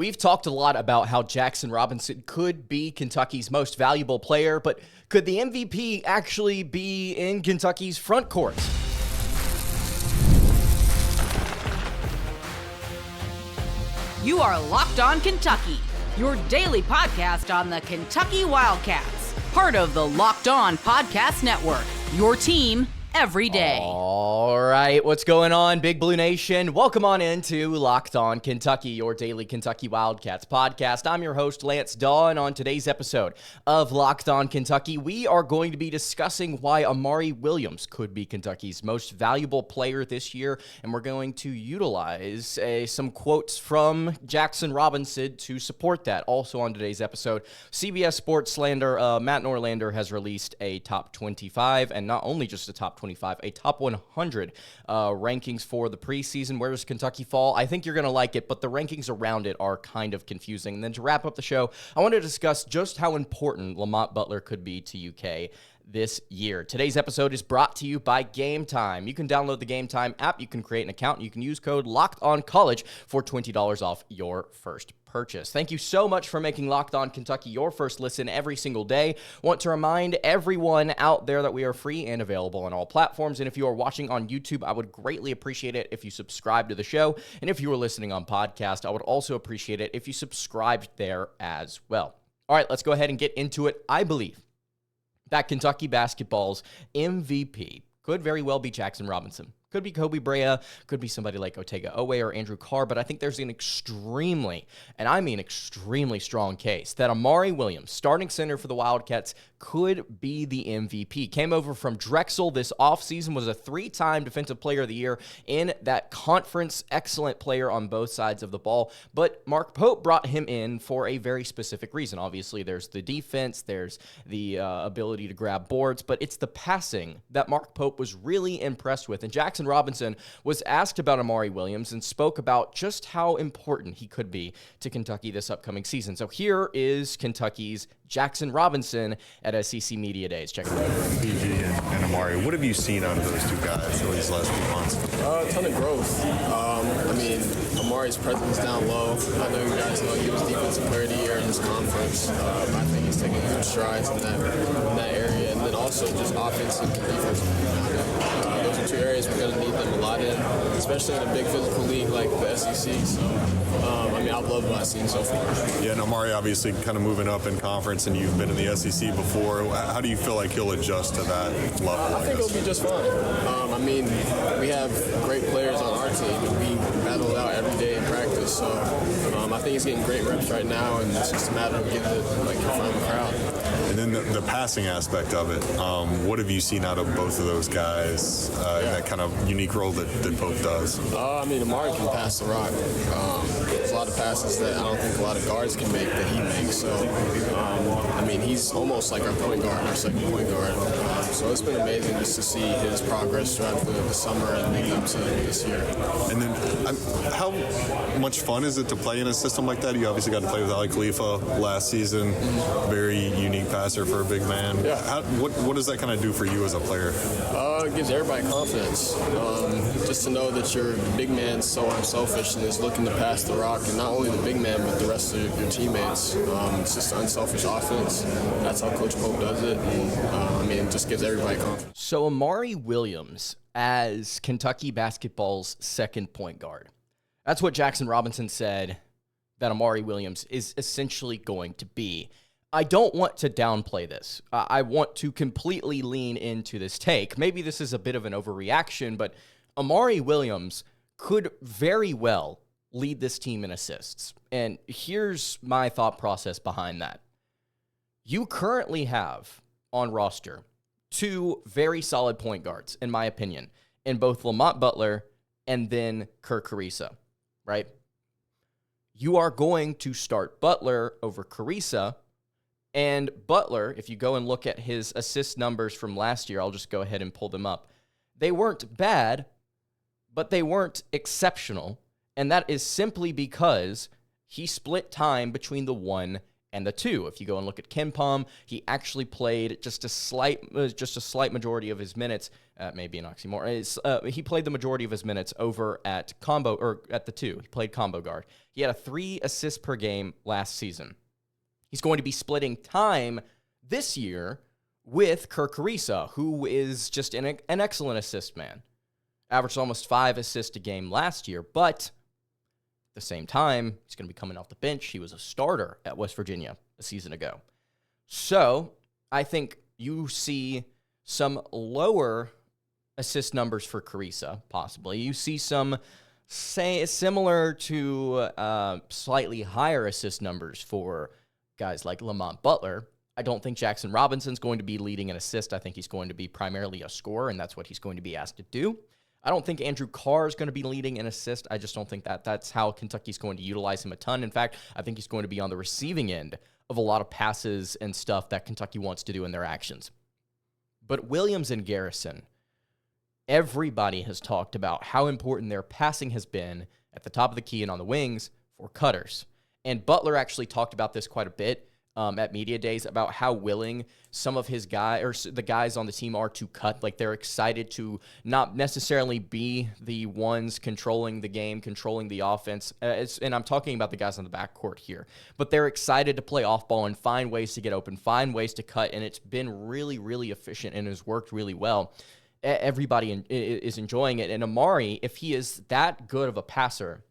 We've talked a lot about how Jaxson Robinson could be Kentucky's most valuable player, but could the MVP actually be in Kentucky's front court? You are Locked On Kentucky, your daily podcast on the Kentucky Wildcats, part of the Locked On Podcast Network, your team every day. All right, what's going on, Big Blue Nation? Welcome on into Locked On Kentucky, your daily Kentucky Wildcats podcast. I'm your host, Lance Dawe, and on today's episode of Locked On Kentucky, we are going to be discussing why Amari Williams could be Kentucky's most valuable player this year, and we're going to utilize some quotes from Jaxson Robinson to support that. Also on today's episode, CBS Sports slander Matt Norlander has released a top 25, and not only just a top 25, a top 100 rankings for the preseason. Where does Kentucky fall? I think you're going to like it, but the rankings around it are kind of confusing. And then to wrap up the show, I want to discuss just how important Lamont Butler could be to UK this year. Today's episode is brought to you by GameTime. You can download the GameTime app, you can create an account, and you can use code LOCKEDONCollege for $20 off your first purchase. Thank you so much for making Locked On Kentucky your first listen every single day. Want to remind everyone out there that we are free and available on all platforms. And if you are watching on YouTube, I would greatly appreciate it if you subscribe to the show. And if you are listening on podcast, I would also appreciate it if you subscribed there as well. All right, let's go ahead and get into it. I believe that Kentucky basketball's MVP could very well be Jaxson Robinson. Could be Kobe Brea, could be somebody like Otega Owe or Andrew Carr, but I think there's an extremely, and I mean extremely strong case that Amari Williams, starting center for the Wildcats, could be the MVP. Came over from Drexel this offseason, was a three-time Defensive Player of the Year in that conference, excellent player on both sides of the ball, but Mark Pope brought him in for a very specific reason. Obviously, there's the defense, there's the ability to grab boards, but it's the passing that Mark Pope was really impressed with, and Jaxson Robinson was asked about Amari Williams and spoke about just how important he could be to Kentucky this upcoming season. So here is Kentucky's Jaxson Robinson at SEC Media Days. Check it out. PG and Amari, what have you seen out of those two guys over these last few months? A ton of growth. I mean, Amari's presence down low. I know you guys know he was Defensive Player of the Year in this conference. I think he's taking good strides in that area. And then also just offensive and defensive. Those are two areas we're going to need them a lot in, especially in a big physical league like the SEC. So, I mean, I've loved what I've seen so far. Yeah, and Amari obviously kind of moving up in conference, and you've been in the SEC before. How do you feel like he'll adjust to that level? I think it'll be just fine. I mean, we have great players on our team, and we battle it out every day in practice. So I think he's getting great reps right now, and it's just a matter of getting it in front of the crowd. And then the passing aspect of it, what have you seen out of both of those guys in that kind of unique role that Pope does? I mean, Amari can pass the rock. There's a lot of passes that I don't think a lot of guards can make that he makes. So, I mean, he's almost like our point guard, our second point guard. So it's been amazing just to see his progress throughout the summer and leading up to this year. And then how much fun is it to play in a system like that? You obviously got to play with Ali Khalifa last season. Very unique passer for a big man. Yeah. What does that kind of do for you as a player? It gives everybody confidence. Just to know that your big man's so unselfish and is looking to pass the rock, and not only the big man, but the rest of your teammates. It's just unselfish offense. That's how Coach Pope does it. And, I mean, it just gives everybody confidence. So Amari Williams as Kentucky basketball's second point guard. That's what Jaxson Robinson said that Amari Williams is essentially going to be. I don't want to downplay this. I want to completely lean into this take. Maybe this is a bit of an overreaction, but Amari Williams could very well lead this team in assists. And here's my thought process behind that. You currently have on roster two very solid point guards, in my opinion, in both Lamont Butler and then Kerr Kriisa, right? You are going to start Butler over Kriisa. And Butler, if you go and look at his assist numbers from last year, I'll just go ahead and pull them up. They weren't bad, but they weren't exceptional. And that is simply because he split time between the 1 and the 2. If you go and look at KenPom, he actually played just a slight majority of his minutes. Maybe an oxymoron. He played the majority of his minutes over at combo, or at the 2. He played combo guard. He had a 3 assists per game last season. He's going to be splitting time this year with Kirk Carissa, who is just an excellent assist man. Averaged almost 5 assists a game last year, but at the same time, he's going to be coming off the bench. He was a starter at West Virginia a season ago. So I think you see some lower assist numbers for Carissa, possibly. You see some, say, similar to slightly higher assist numbers for guys like Lamont Butler. I don't think Jaxson Robinson's going to be leading an assist. I think he's going to be primarily a scorer, and that's what he's going to be asked to do. I don't think Andrew Carr is going to be leading an assist. I just don't think that's how Kentucky's going to utilize him a ton. In fact, I think he's going to be on the receiving end of a lot of passes and stuff that Kentucky wants to do in their actions. But Williams and Garrison, everybody has talked about how important their passing has been at the top of the key and on the wings for cutters. And Butler actually talked about this quite a bit at media days, about how willing some of his the guys on the team are to cut. Like, they're excited to not necessarily be the ones controlling the game, controlling the offense. And I'm talking about the guys on the backcourt here, but they're excited to play off ball and find ways to get open, find ways to cut. And it's been really, really efficient and has worked really well. Everybody is enjoying it. And Amari, if he is that good of a passer,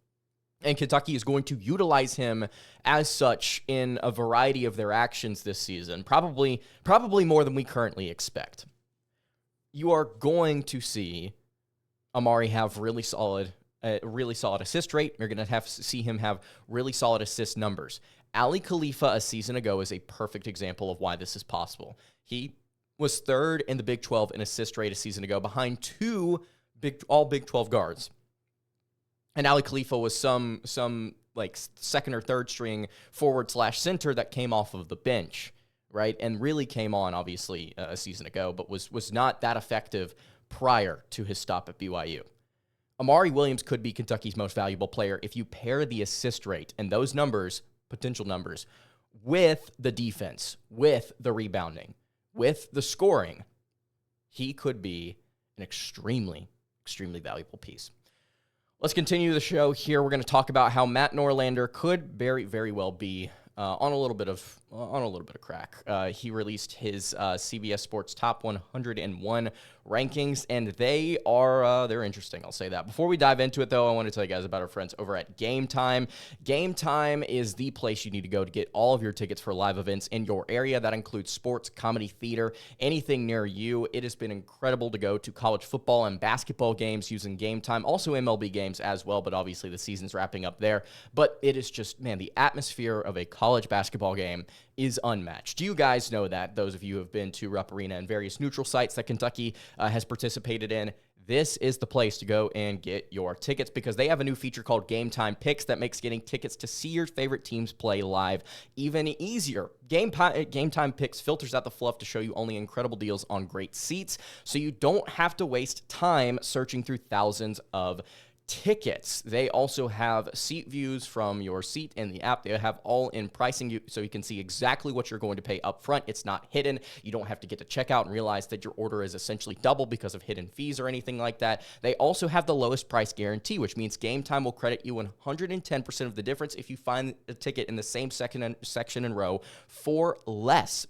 and Kentucky is going to utilize him as such in a variety of their actions this season, probably more than we currently expect, you are going to see Amari have really solid assist rate. You're going to have to see him have really solid assist numbers. Ali Khalifa a season ago is a perfect example of why this is possible. He was 3rd in the Big 12 in assist rate a season ago, behind 2 all Big 12 guards. And Ali Khalifa was some like 2nd or 3rd string forward/center that came off of the bench, right? And really came on, obviously, a season ago, but was not that effective prior to his stop at BYU. Amari Williams could be Kentucky's most valuable player if you pair the assist rate and those numbers, potential numbers, with the defense, with the rebounding, with the scoring. He could be an extremely, extremely valuable piece. Let's continue the show here. We're going to talk about how Matt Norlander could very, very well be on a little bit of crack. He released his CBS Sports Top 101 rankings, and they're interesting. I'll say that. Before we dive into it, though, I want to tell you guys about our friends over at GameTime. GameTime is the place you need to go to get all of your tickets for live events in your area. That includes sports, comedy, theater, anything near you. It has been incredible to go to college football and basketball games using GameTime, also MLB games as well, but obviously the season's wrapping up there. But it is just, man, the atmosphere of a college basketball game is unmatched. Do you guys know that? Those of you who have been to Rupp Arena and various neutral sites that Kentucky has participated in, this is the place to go and get your tickets, because they have a new feature called GameTime Picks that makes getting tickets to see your favorite teams play live even easier. GameTime Picks filters out the fluff to show you only incredible deals on great seats, so you don't have to waste time searching through thousands of tickets. They also have seat views from your seat in the app. They have all-in pricing, so you can see exactly what you're going to pay up front. It's not hidden. You don't have to get to checkout and realize that your order is essentially double because of hidden fees or anything like that. They also have the lowest price guarantee, which means GameTime will credit you 110% of the difference if you find a ticket in the same section and row for less.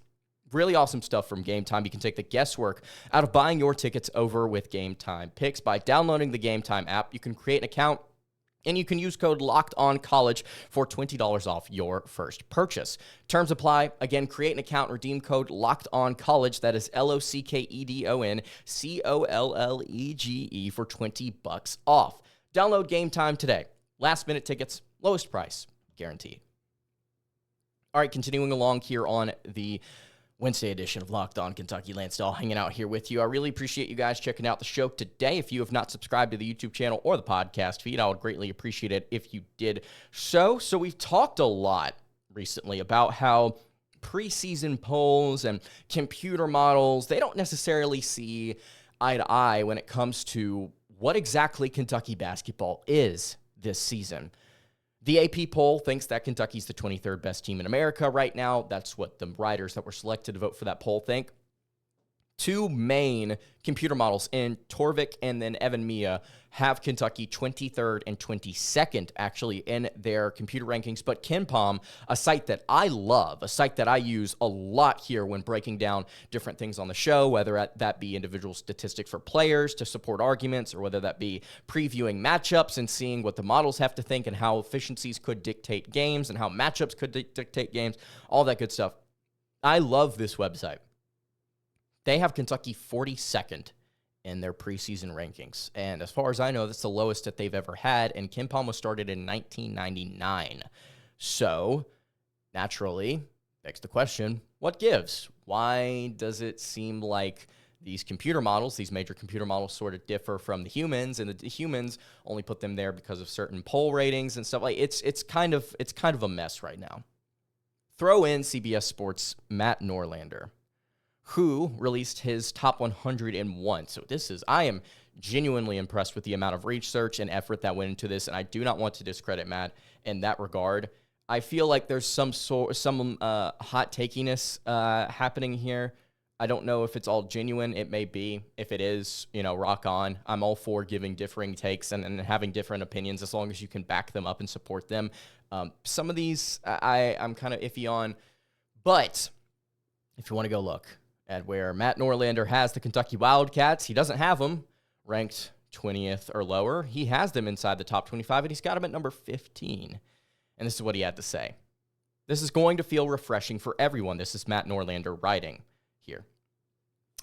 Really awesome stuff from GameTime. You can take the guesswork out of buying your tickets over with GameTime Picks by downloading the GameTime app. You can create an account, and you can use code LOCKEDONCollege for $20 off your first purchase. Terms apply. Again, create an account, redeem code LOCKEDONCollege. That is LOCKEDONCOLLEGE for $20 off. Download GameTime today. Last minute tickets, lowest price, guaranteed. All right, continuing along here on the Wednesday edition of Locked On Kentucky. Lance Dawe hanging out here with you. I really appreciate you guys checking out the show today. If you have not subscribed to the YouTube channel or the podcast feed, I would greatly appreciate it if you did so. So we've talked a lot recently about how preseason polls and computer models, they don't necessarily see eye to eye when it comes to what exactly Kentucky basketball is this season. The AP poll thinks that Kentucky's the 23rd best team in America right now. That's what the writers that were selected to vote for that poll think. Two main computer models in Torvik and then Evan Mia have Kentucky 23rd and 22nd actually in their computer rankings. But KenPom, a site that I love, a site that I use a lot here when breaking down different things on the show, whether that be individual statistics for players to support arguments, or whether that be previewing matchups and seeing what the models have to think and how efficiencies could dictate games and how matchups could dictate games, all that good stuff. I love this website. They have Kentucky 42nd in their preseason rankings. And as far as I know, that's the lowest that they've ever had. And KenPom was started in 1999. So, naturally, begs the question, what gives? Why does it seem like these computer models, these major computer models, sort of differ from the humans, and the humans only put them there because of certain poll ratings and stuff? Like it's kind of a mess right now. Throw in CBS Sports' Matt Norlander, who released his top 101. So I am genuinely impressed with the amount of research and effort that went into this, and I do not want to discredit Matt in that regard. I feel like there's some hot takiness happening here. I don't know if it's all genuine. It may be. If it is, rock on. I'm all for giving differing takes and having different opinions as long as you can back them up and support them. Some of these I'm kind of iffy on, but if you want to go look at where Matt Norlander has the Kentucky Wildcats, he doesn't have them ranked 20th or lower. He has them inside the top 25, and he's got them at number 15. And this is what he had to say. This is going to feel refreshing for everyone. This is Matt Norlander writing here.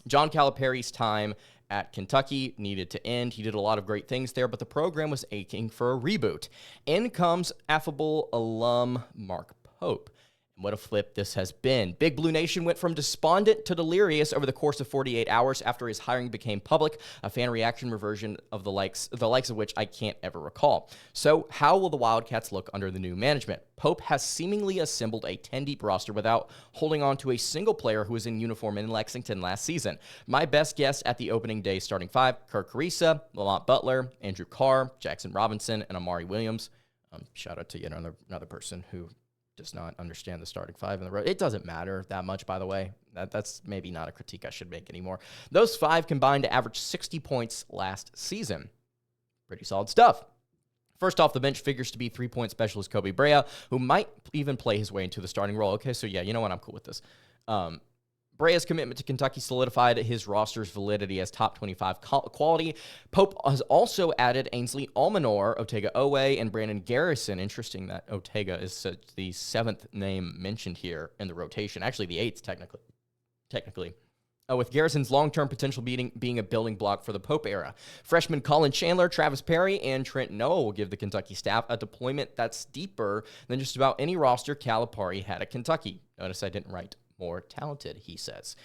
John Calipari's time at Kentucky needed to end. He did a lot of great things there, but the program was aching for a reboot. In comes affable alum Mark Pope. What a flip this has been. Big Blue Nation went from despondent to delirious over the course of 48 hours after his hiring became public, a fan reaction reversion of the likes of which I can't ever recall. So how will the Wildcats look under the new management? Pope has seemingly assembled a 10-deep roster without holding on to a single player who was in uniform in Lexington last season. My best guess at the opening day starting five: Kirk Carissa, Lamont Butler, Andrew Carr, Jaxson Robinson, and Amari Williams. Shout out to yet another person who does not understand the starting five in the road. It doesn't matter that much, by the way. That's maybe not a critique I should make anymore. Those five combined to average 60 points last season. Pretty solid stuff. First off the bench figures to be 3-point specialist Kobe Brea, who might even play his way into the starting role. Okay, so yeah, you know what? I'm cool with this. Brea's commitment to Kentucky solidified his roster's validity as top 25 quality. Pope has also added Ainsley Almanor, Otega Owe, and Brandon Garrison. Interesting that Otega is the seventh name mentioned here in the rotation. Actually, the eighth, technically. With Garrison's long-term potential being a building block for the Pope era. Freshman Colin Chandler, Travis Perry, and Trent Noah will give the Kentucky staff a deployment that's deeper than just about any roster Calipari had at Kentucky. Notice I didn't write more talented, he says.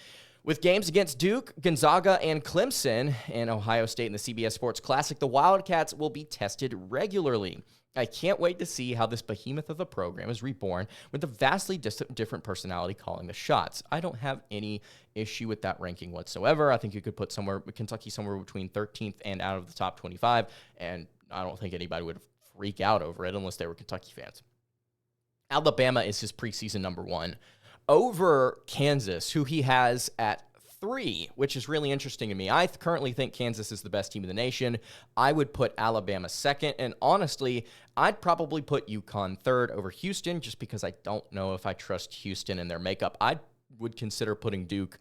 With games against Duke, Gonzaga, and Clemson, and Ohio State in the CBS Sports Classic, the Wildcats will be tested regularly. I can't wait to see how this behemoth of a program is reborn with a vastly different personality calling the shots. I don't have any issue with that ranking whatsoever. I think you could put Kentucky somewhere between 13th and out of the top 25, and I don't think anybody would freak out over it unless they were Kentucky fans. Alabama is his preseason number one over Kansas, who he has at 3, which is really interesting to me. I currently think Kansas is the best team in the nation. I would put Alabama second, and honestly, I'd probably put UConn third over Houston just because I don't know if I trust Houston in their makeup. I would consider putting Duke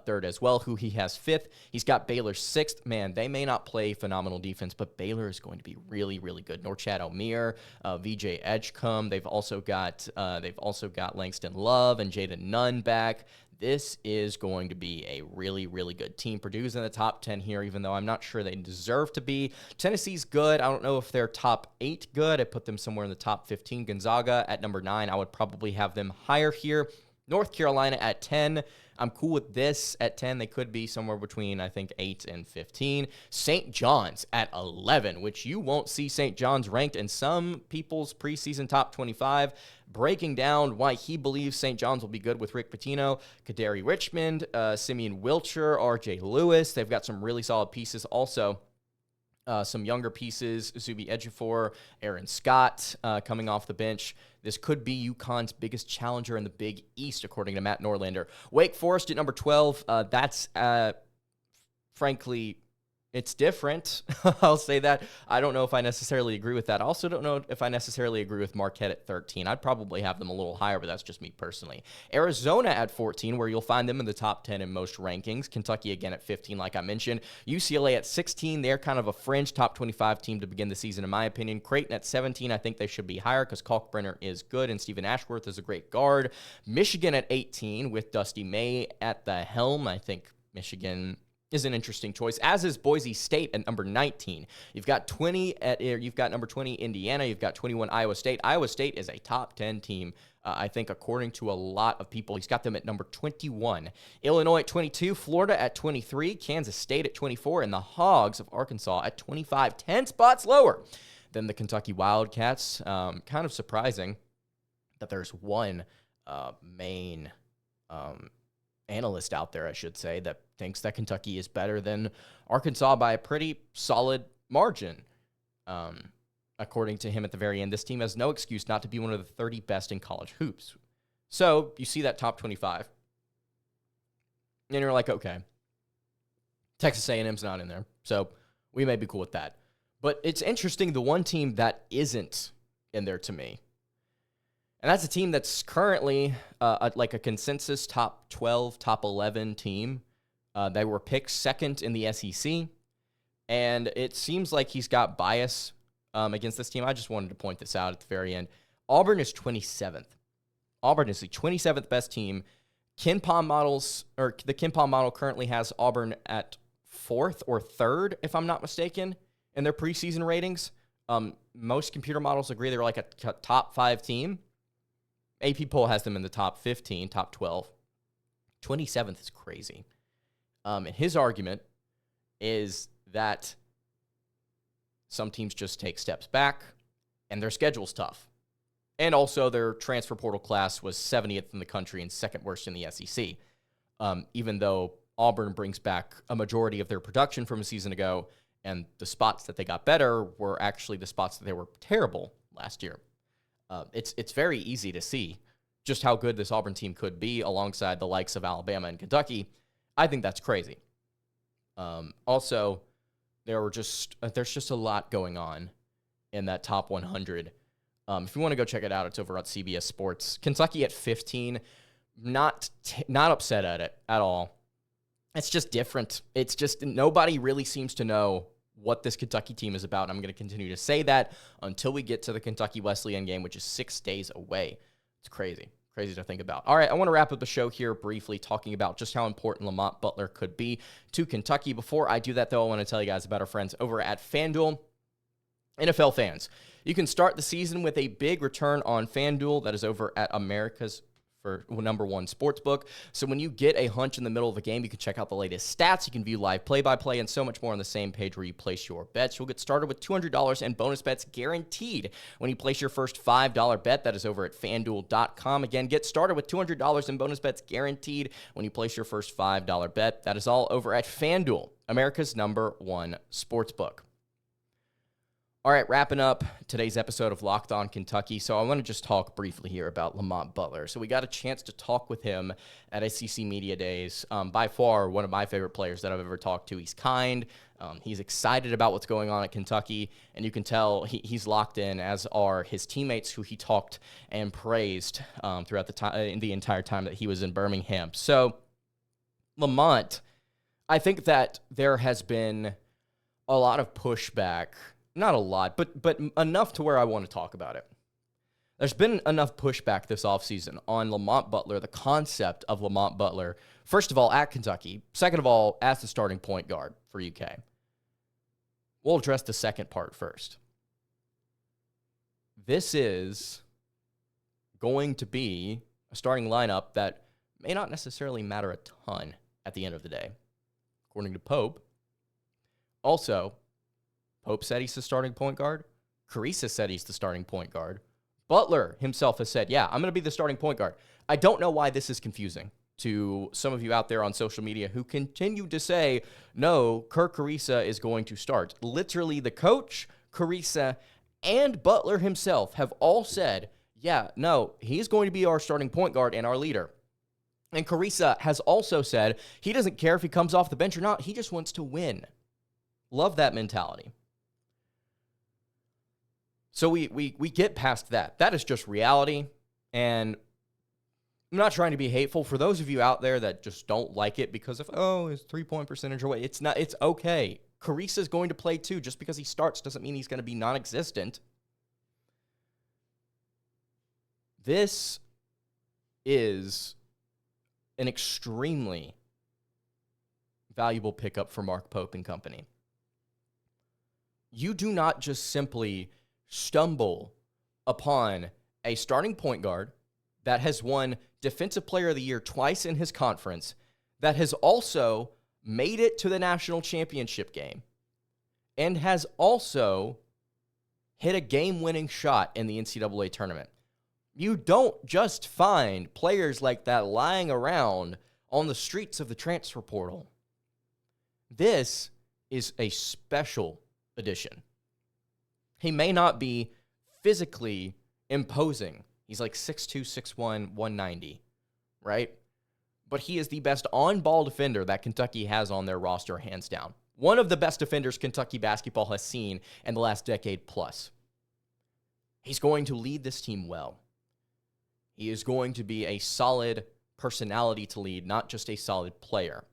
third as well, who he has 5th. He's got Baylor 6th. Man, they may not play phenomenal defense, but Baylor is going to be really, really good. Norchad Omier, VJ Edgecombe. They've also got Langston Love and Jaden Nunn back. This is going to be a really, really good team. Purdue's in the top 10 here, even though I'm not sure they deserve to be. Tennessee's good. I don't know if they're top 8 good. I put them somewhere in the top 15. Gonzaga at number 9. I would probably have them higher here. North Carolina at 10. I'm cool with this at 10. They could be somewhere between, I think, 8 and 15. St. John's at 11, which you won't see St. John's ranked in some people's preseason top 25. Breaking down why he believes St. John's will be good with Rick Pitino, Kaderi Richmond, Simeon Wilcher, R.J. Lewis. They've got some really solid pieces also Some younger pieces, Zuby Ejiofor, Aaron Scott coming off the bench. This could be UConn's biggest challenger in the Big East, according to Matt Norlander. Wake Forest at number 12. That's, frankly, it's different. I'll say that. I don't know if I necessarily agree with that. I also don't know if I necessarily agree with Marquette at 13. I'd probably have them a little higher, but that's just me personally. Arizona at 14, where you'll find them in the top 10 in most rankings. Kentucky again at 15, like I mentioned. UCLA at 16. They're kind of a fringe top 25 team to begin the season, in my opinion. Creighton at 17. I think they should be higher because Kalkbrenner is good and Stephen Ashworth is a great guard. Michigan at 18 with Dusty May at the helm. I think Michigan is an interesting choice, as is Boise State at number 19. You've got number 20 Indiana. You've got 21 Iowa State. Iowa State is a top 10 team, I think, according to a lot of people. He's got them at number 21. Illinois at 22, Florida at 23, Kansas State at 24, and the Hogs of Arkansas at 25, 10 spots lower than the Kentucky Wildcats. Kind of surprising that there's one main analyst out there, I should say, that thinks that Kentucky is better than Arkansas by a pretty solid margin. According to him at the very end, this team has no excuse not to be one of the 30 best in college hoops. So you see that top 25, and you're like, okay, Texas A&M's not in there, so we may be cool with that. But it's interesting, the one team that isn't in there to me, and that's a team that's currently like a consensus top 12, top 11 team. They were picked second in the SEC, and it seems like he's got bias against this team. I just wanted to point this out at the very end. Auburn is 27th. Auburn is the 27th best team. The KenPom model currently has Auburn at 4th or 3rd, if I'm not mistaken, in their preseason ratings. Most computer models agree they're like a top 5 team. AP poll has them in the top 15, top 12. 27th is crazy. And his argument is that some teams just take steps back and their schedule's tough. And also their transfer portal class was 70th in the country and second worst in the SEC. Even though Auburn brings back a majority of their production from a season ago, and the spots that they got better were actually the spots that they were terrible last year. It's very easy to see just how good this Auburn team could be alongside the likes of Alabama and Kentucky. I think that's crazy. Also, there's just a lot going on in that top 100. If you want to go check it out, it's over at CBS Sports. Kentucky at 15, not upset at it at all. It's just different. It's just nobody really seems to know what this Kentucky team is about. And I'm going to continue to say that until we get to the Kentucky Wesleyan game, which is 6 days away. It's crazy to think about. All right, I want to wrap up the show here briefly talking about just how important Lamont Butler could be to Kentucky. Before I do that, though, I want to tell you guys about our friends over at FanDuel. NFL fans, you can start the season with a big return on FanDuel. That is over at America's for number one sportsbook. So when you get a hunch in the middle of a game, you can check out the latest stats. You can view live play-by-play and so much more on the same page where you place your bets. You'll get started with $200 in bonus bets guaranteed when you place your first $5 bet. That is over at FanDuel.com. Again, get started with $200 in bonus bets guaranteed when you place your first $5 bet. That is all over at FanDuel, America's number one sportsbook. All right, wrapping up today's episode of Locked On Kentucky. So I want to just talk briefly here about Lamont Butler. So we got a chance to talk with him at SEC Media Days. By far, one of my favorite players that I've ever talked to. He's kind. He's excited about what's going on at Kentucky. And you can tell he's locked in, as are his teammates who he talked and praised throughout the entire time that he was in Birmingham. So Lamont, I think that there has been a lot of pushback. Not a lot, but enough to where I want to talk about it. There's been enough pushback this offseason on Lamont Butler, the concept of Lamont Butler, first of all, at Kentucky, second of all, as the starting point guard for UK. We'll address the second part first. This is going to be a starting lineup that may not necessarily matter a ton at the end of the day, according to Pope. Also, Pope said he's the starting point guard. Carissa said he's the starting point guard. Butler himself has said, yeah, I'm going to be the starting point guard. I don't know why this is confusing to some of you out there on social media who continue to say, no, Kirk Carissa is going to start. Literally, the coach, Carissa, and Butler himself have all said, yeah, no, he's going to be our starting point guard and our leader. And Carissa has also said he doesn't care if he comes off the bench or not. He just wants to win. Love that mentality. So we get past that. That is just reality. And I'm not trying to be hateful. For those of you out there that just don't like it because of, his 3-point percentage away, it's okay. Carissa's going to play too. Just because he starts doesn't mean he's going to be non-existent. This is an extremely valuable pickup for Mark Pope and company. You do not just simply stumble upon a starting point guard that has won Defensive Player of the Year twice in his conference, that has also made it to the national championship game, and has also hit a game-winning shot in the NCAA tournament. You don't just find players like that lying around on the streets of the transfer portal. This is a special edition. He may not be physically imposing. He's like 6'2", 6'1", 190, right? But he is the best on-ball defender that Kentucky has on their roster, hands down. One of the best defenders Kentucky basketball has seen in the last decade plus. He's going to lead this team well. He is going to be a solid personality to lead, not just a solid player.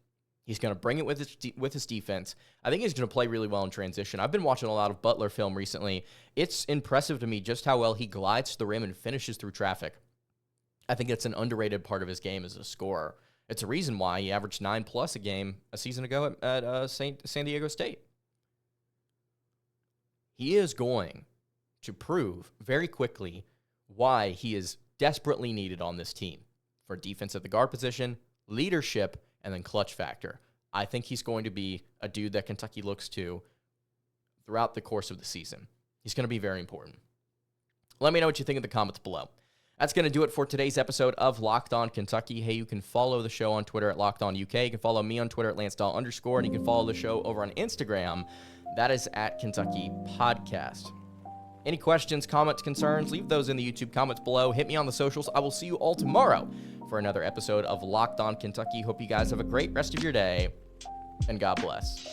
He's going to bring it with his defense. I think he's going to play really well in transition. I've been watching a lot of Butler film recently. It's impressive to me just how well he glides to the rim and finishes through traffic. I think it's an underrated part of his game as a scorer. It's a reason why he averaged 9+ a game a season ago at San Diego State. He is going to prove very quickly why he is desperately needed on this team for defense at the guard position, leadership, and then clutch factor. I think he's going to be a dude that Kentucky looks to throughout the course of the season. He's going to be very important. Let me know what you think in the comments below. That's going to do it for today's episode of Locked On Kentucky. Hey, you can follow the show on Twitter at Locked On UK. You can follow me on Twitter at LanceDahl_, and you can follow the show over on Instagram. That is at Kentucky Podcast. Any questions, comments, concerns, leave those in the YouTube comments below. Hit me on the socials. I will see you all tomorrow for another episode of Locked On Kentucky. Hope you guys have a great rest of your day, and God bless.